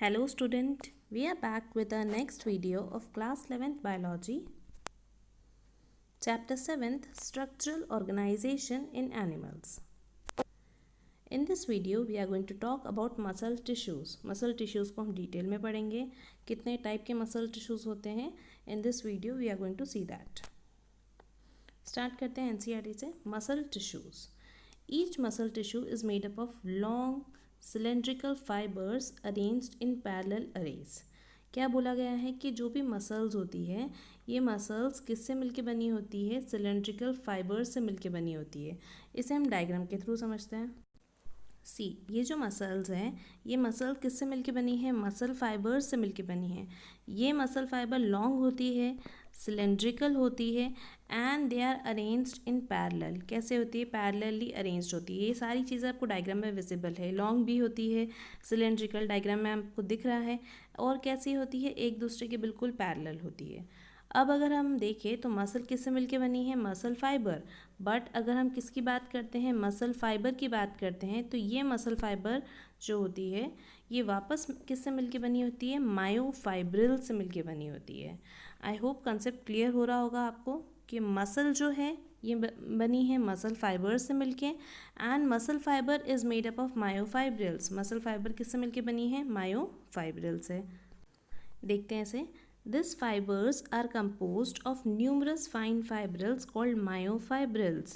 Hello student, we are back with our next video of class 11th biology, chapter 7th structural organization in animals. In this video we are going to talk about muscle tissues. Muscle tissues को हम detail में पढ़ेंगे, कितने type के muscle tissues होते हैं. In this video we are going to see that. Start करते हैं NCERT से. Muscle tissues. Each muscle tissue is made up of long cylindrical fibers arranged in parallel arrays. क्या बोला गया है कि जो भी मसल्स होती है ये मसल्स किससे मिलके बनी होती है? सिलेंड्रिकल फाइबर्स से मिलके बनी होती है. इसे हम डायग्राम के थ्रू समझते हैं. सी, ये जो मसल्स हैं ये मसल किससे मिलके बनी है? मसल फाइबर्स से मिलके बनी है. ये मसल फाइबर लॉन्ग होती है, सिलेंड्रिकल होती है and they are arranged in parallel. कैसे होती है? पैरेलली अरेंज्ड होती है. ये सारी चीज़ें आपको डायग्राम में विजिबल है. लॉन्ग भी होती है, सिलेंड्रिकल डायग्राम में आपको दिख रहा है. और कैसी होती है? एक दूसरे के बिल्कुल पैरेलल होती है. अब अगर हम देखें तो मसल किससे मिलके बनी है? Muscle fibre. बट अगर हम किसकी बात करते हैं? मसल फाइबर की बात करते हैं तो ये मसल फाइबर जो होती है ये वापस किससे मिलके बनी होती है? मायोफाइब्रिल से मिलके बनी होती है. आई होप कंसेप्ट क्लियर हो रहा होगा आपको कि मसल जो है ये बनी है मसल फाइबर से मिलके and muscle fibre is made up of myofibrils. Muscle fibre किससे मिलके बनी है? मायोफाइब्रिल से. देखते हैं इसे. These fibers are composed of numerous fine fibrils called myofibrils.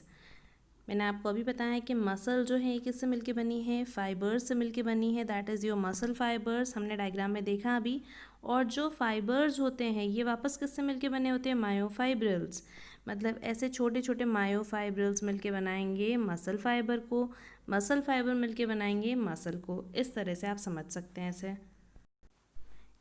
मैंने आपको अभी बताया कि मसल जो है किससे मिलके बनी है? फाइबर्स से मिलके बनी है. That is your muscle fibres. हमने डायग्राम में देखा अभी. और जो फाइबर्स होते हैं ये वापस किससे मिलके बने होते हैं? मायोफाइब्रिल्स. मतलब ऐसे छोटे छोटे मायोफाइब्रिल्स मिलके बनाएंगे मसल फाइबर को, मसल फाइबर मिलके बनाएंगे मसल को. इस तरह से आप समझ सकते हैं इसे.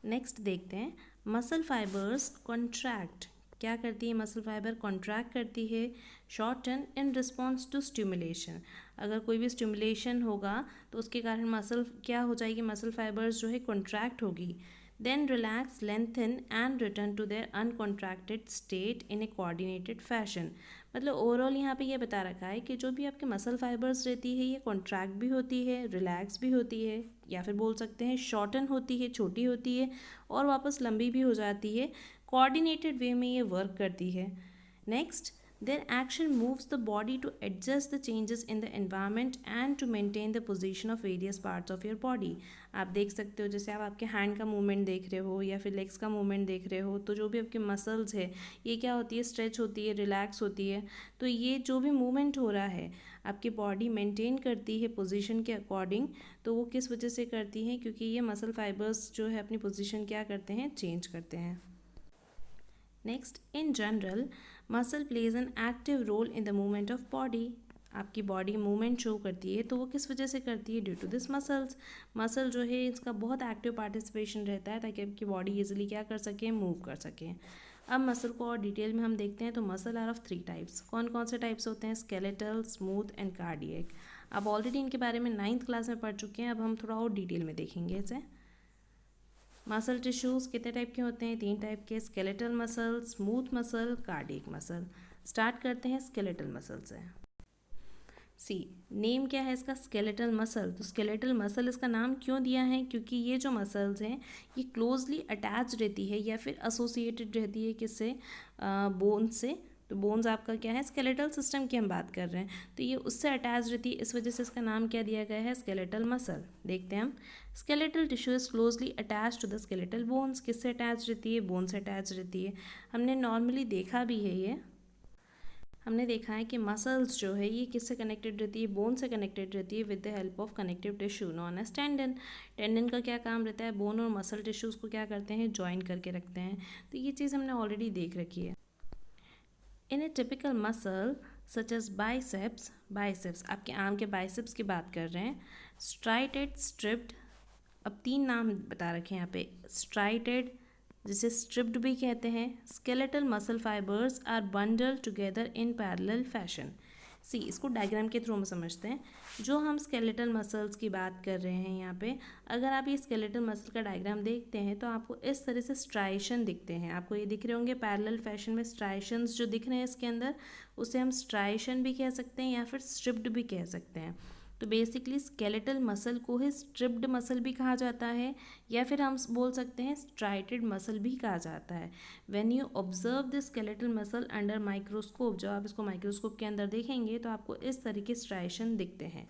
नेक्स्ट देखते हैं. Muscle fibres contract. क्या करती है मसल फाइबर? कॉन्ट्रैक्ट करती है. Shorten in response to stimulation. अगर कोई भी स्टिमुलेशन होगा तो उसके कारण मसल क्या हो जाएगी? मसल फाइबर्स जो है कॉन्ट्रैक्ट होगी. Then relax, lengthen and return to their uncontracted state in a coordinated fashion. मतलब ओवरऑल यहाँ पे ये बता रखा है कि जो भी आपके मसल फाइबर्स रहती है ये कॉन्ट्रैक्ट भी होती है, रिलैक्स भी होती है, या फिर बोल सकते हैं शॉर्टन होती है, छोटी होती है, और वापस लंबी भी हो जाती है. कोऑर्डिनेटेड वे में ये वर्क करती है. Next, their action moves the body to adjust the changes in the environment and to maintain the position of various parts of your body. आप देख सकते हो जैसे आप आपके हैंड का मूवमेंट देख रहे हो या फिर लेग्स का मूवमेंट देख रहे हो तो जो भी आपके मसल्स है ये क्या होती है? स्ट्रेच होती है, रिलैक्स होती है. तो ये जो भी मूवमेंट हो रहा है आपकी बॉडी मेंटेन करती है पोजीशन के अकॉर्डिंग. तो वो किस वजह से करती है? क्योंकि ये मसल फाइबर्स जो है अपनी पोजीशन क्या करते हैं? चेंज करते हैं. Next, in general muscle plays an active role in the movement of body. आपकी बॉडी मूवमेंट शो करती है तो वो किस वजह से करती है? Due to this muscles. Muscle जो है इसका बहुत एक्टिव पार्टिसिपेशन रहता है ताकि आपकी बॉडी इजीली क्या कर सके? मूव कर सके. अब मसल को और डिटेल में हम देखते हैं तो मसल आर ऑफ 3 टाइप्स. कौन कौन से टाइप्स होते हैं? Skeletal, smooth and cardiac. आप ऑलरेडी इनके बारे में 9th क्लास में पढ़ चुके हैं. अब हम थोड़ा और डिटेल में देखेंगे इसे. मसल टिश्यूज़ कितने टाइप के होते हैं? 3 टाइप के. Skeletal muscle, smooth muscle, cardiac muscle. Start करते हैं स्केलेटल मसल से. सी, नेम क्या है इसका? Skeletal muscle. तो स्केलेटल मसल इसका नाम क्यों दिया है? क्योंकि ये जो मसल्स हैं ये क्लोजली अटैच रहती है या फिर एसोसिएटेड रहती है किससे? बोन्स से. तो बोन्स आपका क्या है? स्केलेटल सिस्टम की हम बात कर रहे हैं तो ये उससे अटैच रहती है. इस वजह से इसका नाम क्या दिया गया है? Skeletal muscle. देखते हैं हम. Skeletal tissue is closely attach to the skeletal bones. किससे अटैच रहती है? बोन से अटैच रहती है. हमने नॉर्मली देखा भी है ये. हमने देखा है कि मसल्स जो है ये किससे कनेक्टेड रहती है? बोन से कनेक्टेड रहती है with the help of connective tissue known as tendon. Tendon का क्या काम रहता है? बोन और मसल टिश्यूज़ को क्या करते हैं? ज्वाइन करके रखते हैं. तो ये चीज़ हमने ऑलरेडी देख रखी है. In a typical muscle such as biceps. Biceps आपके आर्म के बाइसेप्स की बात कर रहे हैं. Striated, striped. अब 3 नाम बता रखे हैं यहाँ पे. स्ट्राइटेड जिसे स्ट्रिप्ड भी कहते हैं. Skeletal muscle fibres are bundle together in parallel fashion. See, इसको डायग्राम के थ्रू में समझते हैं. जो हम स्केलेटल मसल्स की बात कर रहे हैं यहाँ पे, अगर आप ये स्केलेटल मसल का डायग्राम देखते हैं तो आपको इस तरह से स्ट्राइशन दिखते हैं. आपको ये दिख रहे होंगे पैरेलल फैशन में स्ट्राइशंस जो दिख रहे हैं इसके अंदर, उसे हम स्ट्राइशन भी कह सकते हैं या फिर स्ट्रिप्ड भी कह सकते हैं. तो बेसिकली स्केलेटल मसल को ही स्ट्रिप्ड मसल भी कहा जाता है, या फिर हम बोल सकते हैं स्ट्राइटेड मसल भी कहा जाता है। When you observe the skeletal muscle under microscope, जब आप इसको माइक्रोस्कोप के अंदर देखेंगे तो आपको इस तरह के स्ट्राइशन दिखते हैं।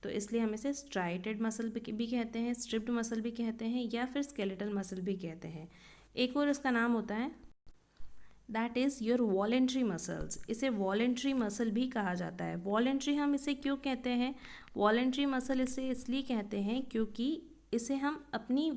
तो इसलिए हम इसे स्ट्राइटेड मसल भी कहते हैं, स्ट्रिप्ड मसल भी कहते हैं, या फिर स्केलेटल मसल भी कहते हैं। एक और इसका नाम होता है that is your voluntary muscles. इसे वॉलेंट्री मसल भी कहा जाता है। वॉलेंट्री हम इसे क्यों कहते हैं? वॉलेंट्री मसल इसे इसलिए कहते हैं क्योंकि इसे हम अपनी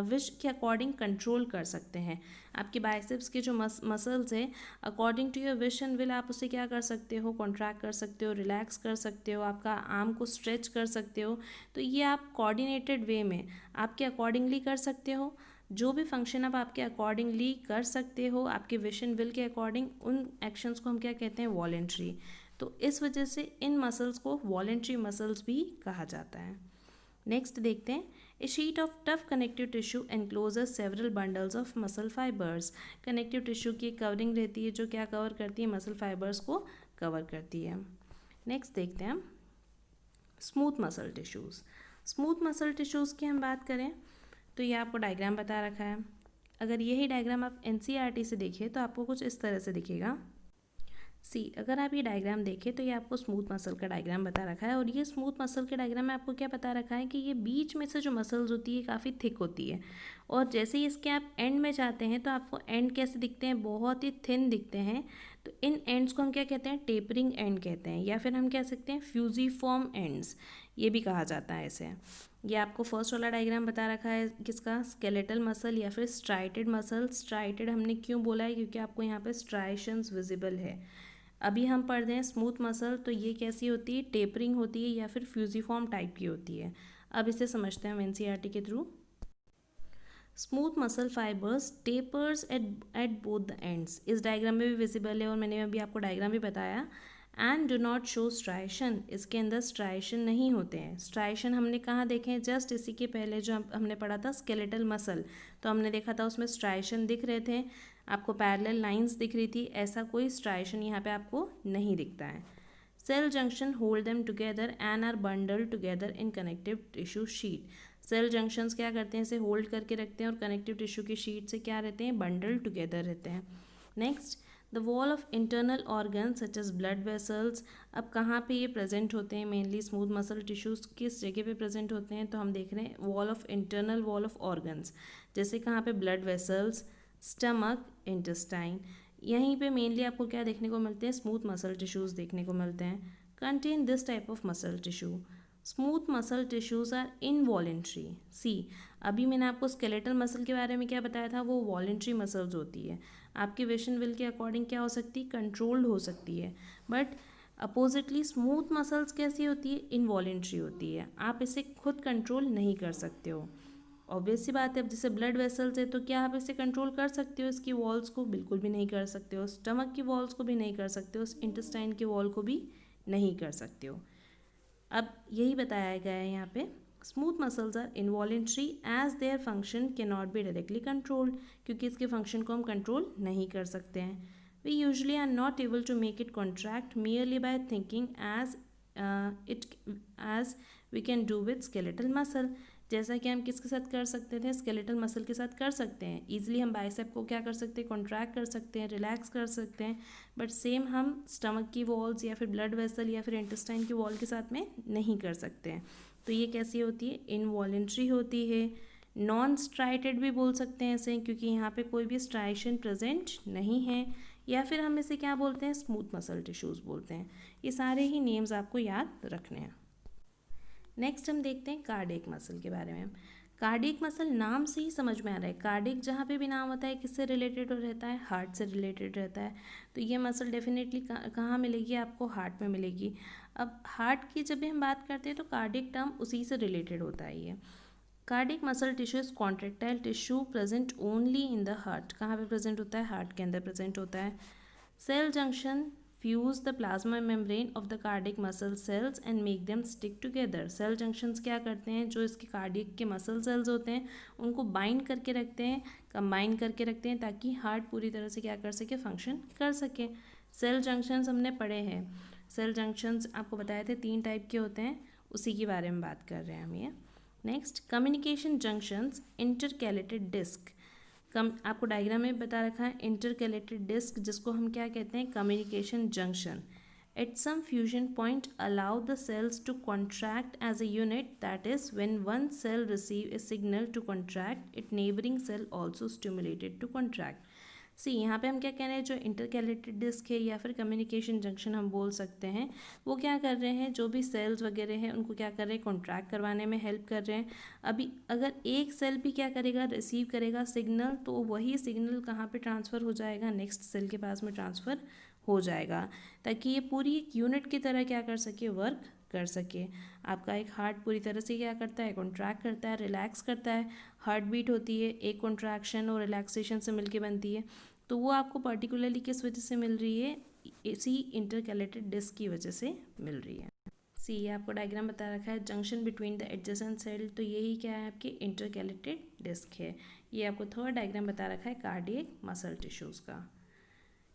विश के अकॉर्डिंग कंट्रोल कर सकते हैं। आपके बाइसेप्स के जो मसल्स हैं, according to your wish and will आप उसे क्या कर सकते हो, कॉन्ट्रैक्ट कर सकते हो, रिलैक्स कर सकते हो, आपका आर्म को स्ट्रेच कर सकते हो। तो ये आप कोऑर्डिनेटेड वे में आपके अकॉर्डिंगली कर सकते हो। जो भी फंक्शन आप आपके अकॉर्डिंगली कर सकते हो, आपके विश एंड विल के अकॉर्डिंग, उन एक्शंस को हम क्या कहते हैं, वॉलेंट्री। तो इस वजह से इन मसल्स को वॉलेंट्री मसल्स भी कहा जाता है। नेक्स्ट देखते हैं, a sheet of tough connective tissue encloses several bundles of muscle fibres. Connective tissue की कवरिंग रहती है जो क्या कवर करती है, मसल फाइबर्स को कवर करती है। नेक्स्ट देखते हैं smooth muscle tissues. Smooth muscle tissues की हम बात करें तो ये आपको डायग्राम बता रखा है। अगर यही डायग्राम आप NCERT से देखिए तो आपको कुछ इस तरह से दिखेगा। अगर आप ये डायग्राम देखें तो ये आपको स्मूथ मसल का डायग्राम बता रखा है, और ये स्मूथ मसल के डायग्राम में आपको क्या बता रखा है कि ये बीच में से जो मसल्स होती है काफ़ी थिक होती है, और जैसे ही इसके आप एंड में जाते हैं तो आपको एंड कैसे दिखते हैं, बहुत ही थिन दिखते हैं। तो इन एंड्स को हम क्या कहते हैं, टेपरिंग एंड कहते हैं, या फिर हम कह सकते हैं फ्यूजीफॉर्म एंड्स, ये भी कहा जाता है इसे। ये आपको फर्स्ट वाला डायग्राम बता रखा है किसका, स्केलेटल मसल या फिर स्ट्राइटेड मसल। स्ट्राइटेड हमने क्यों बोला है, क्योंकि आपको यहाँ पे स्ट्राइशंस विजिबल है। अभी हम पढ़ रहे हैं स्मूथ मसल, तो ये कैसी होती है, टेपरिंग होती है या फिर फ्यूजीफॉर्म टाइप की होती है। अब इसे समझते हैं हम NCERT के through. Smooth muscle fibres tapers at both the ends, इस डायग्राम में भी विजिबल है और मैंने अभी आपको डायग्राम भी बताया। And do not show striation, इसके अंदर स्ट्राइशन नहीं होते हैं। स्ट्राइशन हमने कहाँ देखे हैं, जस्ट इसी के पहले जो हमने पढ़ा था स्केलेटल मसल, तो हमने देखा था उसमें स्ट्राइशन दिख रहे थे, आपको पैरेलल लाइंस दिख रही थी। ऐसा कोई स्ट्राइशन यहाँ पे आपको नहीं दिखता है। Cell junction hold them together and are bundled together in connective tissue sheet. Cell junctions क्या करते हैं, इसे होल्ड करके रखते हैं और कनेक्टिव टिश्यू की शीट से क्या रहते हैं, बंडल टुगेदर रहते हैं। Next, the wall of internal organ such as blood vessels. अब कहाँ पे ये प्रेजेंट होते हैं, मेनली स्मूथ मसल टिश्यूज़ किस जगह पे प्रेजेंट होते हैं, तो हम देख रहे हैं wall of internal wall of organs, जैसे कहाँ पे ब्लड वेसल्स, स्टमक, इंटेस्टाइन, यहीं पे मेनली आपको क्या देखने को मिलते हैं, स्मूथ मसल टिश्यूज़ देखने को मिलते हैं। Contain this type of muscle tissue. Smooth muscle tissues are involuntary. अभी मैंने आपको स्केलेटल मसल के बारे में क्या बताया था, वो वॉलेंट्री मसल्स होती है, आपके विश एंड विल के अकॉर्डिंग क्या हो सकती है, कंट्रोल्ड हो सकती है। बट अपोजिटली स्मूथ मसल्स कैसी होती है, इनवॉलेंट्री होती है, आप इसे खुद कंट्रोल नहीं कर सकते हो। ऑब्वियस सी बात है, अब जैसे ब्लड वेसल्स है तो क्या आप इसे कंट्रोल कर सकते हो, इसकी वॉल्स को बिल्कुल भी नहीं कर सकते हो, स्टमक की वॉल्स को भी नहीं कर सकते हो, इंटेस्टाइन की वॉल को भी नहीं कर सकते हो। अब यही बताया गया है यहाँ पे, smooth muscles are involuntary as their function can not be directly controlled, क्योंकि इसके फंक्शन को हम कंट्रोल नहीं कर सकते हैं। We usually are not able to make it contract merely by thinking as we can do with skeletal muscle. जैसा कि हम किसके साथ कर सकते थे, स्केलेटल मसल के साथ कर सकते हैं, ईजिली हम बाइसेप को क्या कर सकते हैं, कॉन्ट्रैक्ट कर सकते हैं, रिलैक्स कर सकते हैं। बट सेम हम स्टमक की वॉल्स या फिर ब्लड वेसल या फिर इंटेस्टाइन की वॉल के साथ में नहीं कर सकते हैं। तो ये कैसी होती है, इनवॉलेंट्री होती है। नॉन स्ट्राइटेड भी बोल सकते हैं इसे, क्योंकि यहाँ पे कोई भी स्ट्राइशन प्रेजेंट नहीं है, या फिर हम इसे क्या बोलते हैं, स्मूथ मसल टिश्यूज़ बोलते हैं। ये सारे ही नेम्स आपको याद रखने हैं। नेक्स्ट हम देखते हैं कार्डियक मसल के बारे में। कार्डियक मसल नाम से ही समझ में आ रहा है, कार्डियक जहाँ पे भी नाम होता है किससे रिलेटेड रहता है, हार्ट से रिलेटेड रहता है। तो ये मसल डेफिनेटली कहाँ मिलेगी, आपको हार्ट में मिलेगी। अब हार्ट की जब भी हम बात करते हैं तो कार्डियक टर्म उसी से रिलेटेड होता है ये। Cardiac muscle tissue is contractile tissue present only in the heart. कहाँ पे प्रेजेंट होता है, हार्ट के अंदर प्रेजेंट होता है। Cell junction fuse the plasma membrane of the cardiac muscle cells and make them stick together. Cell junctions क्या करते हैं, जो इसके कार्डियक के मसल सेल्स होते हैं उनको बाइंड करके रखते हैं, कंबाइन करके रखते हैं, ताकि हार्ट पूरी तरह से क्या कर सके, फंक्शन कर सके। सेल जंक्शंस हमने पढ़े हैं, सेल जंक्शंस आपको बताए थे 3 टाइप के होते हैं, उसी के बारे में बात कर रहे हैं हम ये। Next, communication junctions, intercalated disc. आपको डायग्राम में बता रखा है इंटरकैलेटेड डिस्क, जिसको हम क्या कहते हैं, communication junction. At some fusion point, allow the cells to contract as a unit. That is, when one cell receive a signal to contract, its neighboring cell also stimulated to contract. सी यहाँ पे हम क्या कह रहे हैं, जो intercalated disc है या फिर कम्युनिकेशन जंक्शन हम बोल सकते हैं, वो क्या कर रहे हैं, जो भी सेल्स वगैरह हैं उनको क्या कर रहे हैं, कॉन्ट्रैक्ट करवाने में हेल्प कर रहे हैं। अभी अगर एक सेल भी क्या करेगा, रिसीव करेगा सिग्नल, तो वही सिग्नल कहाँ पे ट्रांसफ़र हो जाएगा, नेक्स्ट सेल के पास में ट्रांसफ़र हो जाएगा, ताकि ये पूरी एक यूनिट की तरह क्या कर सके, वर्क कर सके। आपका एक हार्ट पूरी तरह से क्या करता है, कॉन्ट्रैक्ट करता है, रिलैक्स करता है। हार्ट बीट होती है, एक कॉन्ट्रैक्शन और रिलैक्सेशन से मिलके बनती है, तो वो आपको पर्टिकुलरली किस वजह से मिल रही है, इसी इंटरकैलेटेड डिस्क की वजह से मिल रही है। सी ये आपको डायग्राम बता रखा है, junction between the adjacent cell, तो यही क्या है, आपकी इंटरकैलेटेड डिस्क है। ये आपको थर्ड डायग्राम बता रखा है कार्डियक मसल टिश्यूज़ का।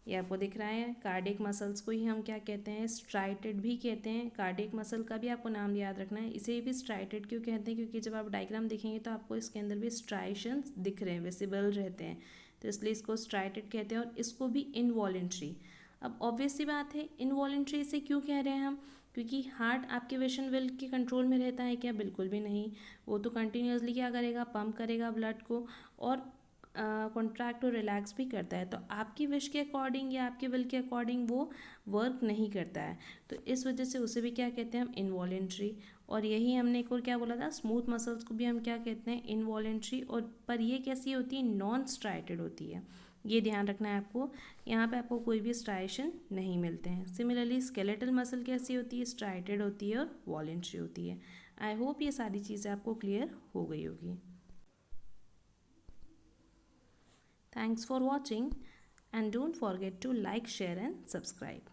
ये आपको दिख रहा है, कार्डियक मसल्स को ही हम क्या कहते हैं, स्ट्राइटेड भी कहते हैं। कार्डियक मसल का भी आपको नाम याद रखना है। इसे भी स्ट्राइटेड क्यों कहते हैं, क्योंकि जब आप डायग्राम देखेंगे तो आपको इसके अंदर भी स्ट्राइशंस दिख रहे हैं, विजिबल रहते हैं, तो इसलिए इसको स्ट्राइटेड कहते हैं। और इसको भी इनवॉलेंट्री, अब ऑब्वियस सी बात है, इनवॉलेंट्री इसे क्यों कह रहे हैं हम, क्योंकि हार्ट आपके विशन विल के कंट्रोल में रहता है क्या, बिल्कुल भी नहीं। वो तो कंटिन्यूसली क्या करेगा, पंप करेगा ब्लड को, और कॉन्ट्रैक्ट और रिलैक्स भी करता है। तो आपकी विश के अकॉर्डिंग या आपके विल के अकॉर्डिंग वो वर्क नहीं करता है, तो इस वजह से उसे भी क्या कहते हैं हम, इनवॉलेंट्री। और यही हमने एक और क्या बोला था, स्मूथ मसल्स को भी हम क्या कहते हैं, इनवॉलेंट्री। और पर ये कैसी होती है, नॉन स्ट्राइटेड होती है, ये ध्यान रखना है आपको। यहाँ पे आपको कोई भी स्ट्राइशन नहीं मिलते हैं। सिमिलरली स्केलेटल मसल कैसी होती है, स्ट्राइटेड होती है और वॉलेंट्री होती है। आई होप ये सारी चीज़ें आपको क्लियर हो गई होगी। Thanks for watching and don't forget to like, share and subscribe.